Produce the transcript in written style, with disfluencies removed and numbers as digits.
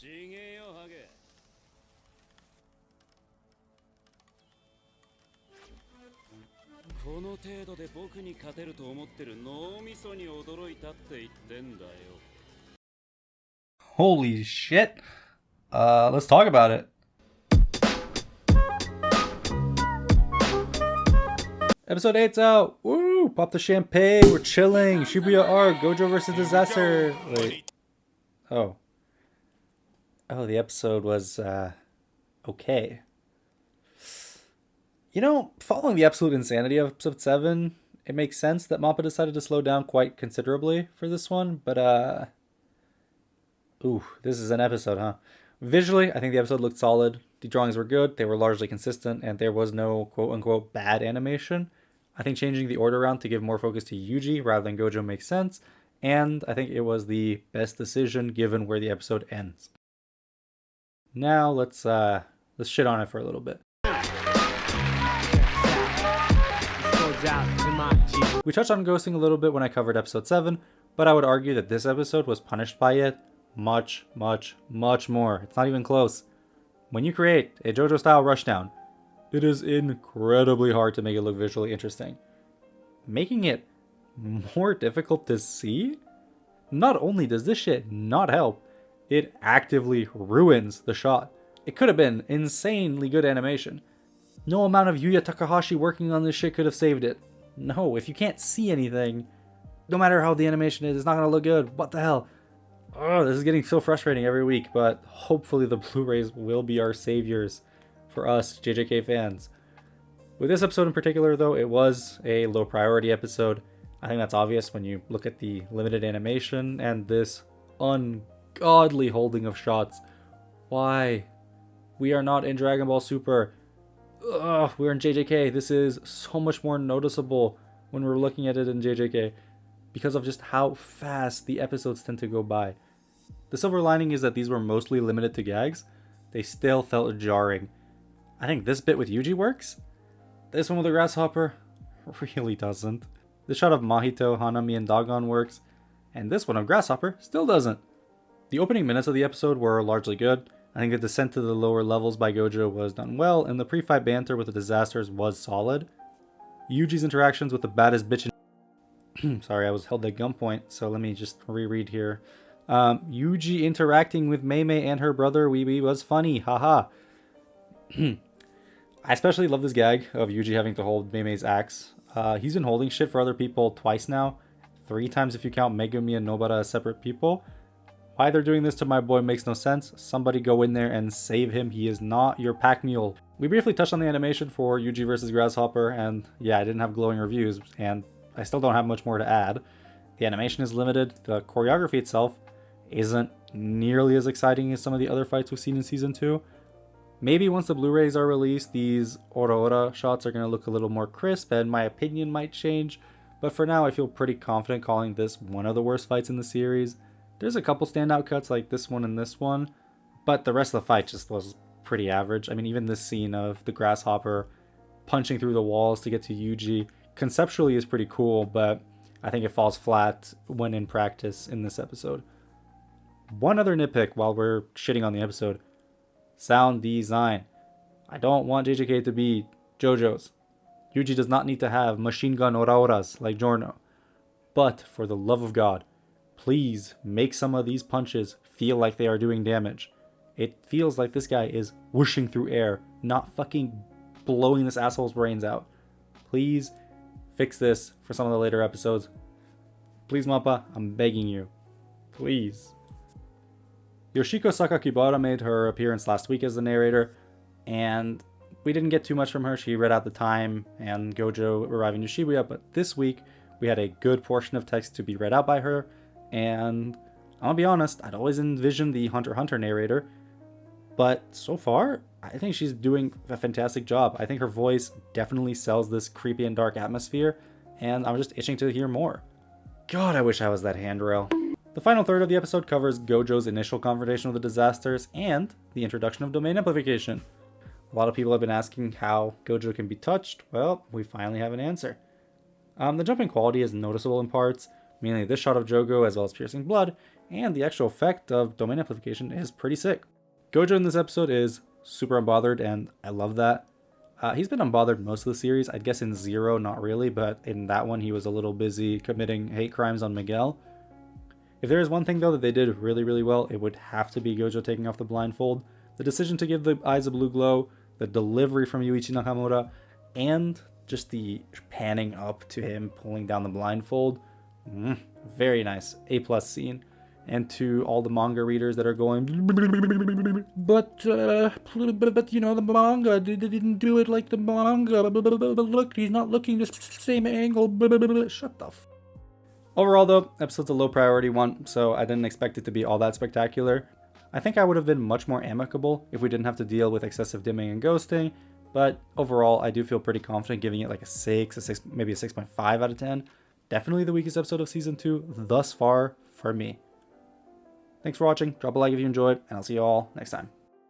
この程度で僕に勝てると思ってる脳みそに驚いたって言ってんだよ。 Holy shit. Let's talk about it. Episode 8's out. Woo! Pop the champagne. We're chilling. Shibuya arc. Gojo versus Disaster. Wait. Oh. Oh, the episode was, okay. You know, following the absolute insanity of episode 7, it makes sense that Mappa decided to slow down quite considerably for this one, but, ooh, this is an episode, huh? Visually, I think the episode looked solid. The drawings were good, they were largely consistent, and there was no quote-unquote bad animation. I think changing the order around to give more focus to Yuji rather than Gojo makes sense, and I think it was the best decision given where the episode ends. Now, let's shit on it for a little bit. We touched on ghosting a little bit when I covered episode 7, but I would argue that this episode was punished by it much, much, much more. It's not even close. When you create a JoJo-style rushdown, it is incredibly hard to make it look visually interesting. Making it more difficult to see? Not only does this shit not help, it actively ruins the shot. It could have been insanely good animation. No amount of Yuya Takahashi working on this shit could have saved it. No, if you can't see anything, no matter how the animation is, it's not going to look good. What the hell? Oh, this is getting so frustrating every week, but hopefully the Blu-rays will be our saviors for us JJK fans. With this episode in particular, though, it was a low priority episode. I think that's obvious when you look at the limited animation and this ungodly holding of shots. Why? We are not in Dragon Ball Super. Ugh, we're in JJK. This is so much more noticeable when we're looking at it in JJK because of just how fast the episodes tend to go by. The silver lining is that these were mostly limited to gags. They still felt jarring. I think this bit with Yuji works. This one with the grasshopper really doesn't. The shot of Mahito, Hanami, and Dagon works, and this one of grasshopper still doesn't. The opening minutes of the episode were largely good. I think the descent to the lower levels by Gojo was done well, and the pre-fight banter with the disasters was solid. Yuji's interactions with the baddest bitch in sorry, I was held at gunpoint, so let me just reread here. Yuji interacting with Mei Mei and her brother Weeby was funny, haha. I especially love this gag of Yuji having to hold Mei Mei's axe. He's been holding shit for other people twice now. 3 times if you count Megumi and Nobara as separate people. Why they're doing this to my boy makes no sense. Somebody go in there and save him. He is not your pack mule. We briefly touched on the animation for Yuji vs. Grasshopper, and yeah, I didn't have glowing reviews, and I still don't have much more to add. The animation is limited. The choreography itself isn't nearly as exciting as some of the other fights we've seen in Season 2. Maybe once the Blu-rays are released, these Ora shots are going to look a little more crisp, and my opinion might change, but for now I feel pretty confident calling this one of the worst fights in the series. There's a couple standout cuts like this one and this one, but the rest of the fight just was pretty average. I mean, even this scene of the grasshopper punching through the walls to get to Yuji conceptually is pretty cool, but I think it falls flat when in practice in this episode. One other nitpick while we're shitting on the episode. Sound design. I don't want JJK to be JoJo's. Yuji does not need to have machine gun ora-oras like Giorno. But for the love of God, please make some of these punches feel like they are doing damage. It feels like this guy is whooshing through air, not fucking blowing this asshole's brains out. Please fix this for some of the later episodes. Please, Mappa, I'm begging you. Please. Yoshiko Sakakibara made her appearance last week as the narrator, and we didn't get too much from her. She read out the time and Gojo arriving to Shibuya, but this week we had a good portion of text to be read out by her. And I'm gonna be honest, I'd always envisioned the Hunter x Hunter narrator, but so far, I think she's doing a fantastic job. I think her voice definitely sells this creepy and dark atmosphere, and I'm just itching to hear more. God, I wish I was that handrail. The final third of the episode covers Gojo's initial confrontation with the disasters and the introduction of domain amplification. A lot of people have been asking how Gojo can be touched. Well, we finally have an answer. The jump in quality is noticeable in parts, mainly this shot of Jogo as well as piercing blood, and the actual effect of domain amplification is pretty sick. Gojo in this episode is super unbothered, and I love that. He's been unbothered most of the series. I'd guess in Zero, not really, but in that one, he was a little busy committing hate crimes on Miguel. If there is one thing, though, that they did really, really well, it would have to be Gojo taking off the blindfold. The decision to give the eyes a blue glow, the delivery from Yuichi Nakamura, and just the panning up to him pulling down the blindfold. Very nice. A+ scene. And to all the manga readers that are going, but you know, the manga didn't do it like the manga. Look, he's not looking the same angle. Shut the f. Overall, though, episode's a low priority one, so I didn't expect it to be all that spectacular. I think I would have been much more amicable if we didn't have to deal with excessive dimming and ghosting, but overall, I do feel pretty confident giving it like a 6, maybe a 6.5 out of 10. Definitely the weakest episode of season 2 thus far for me. Thanks for watching, drop a like if you enjoyed, and I'll see you all next time.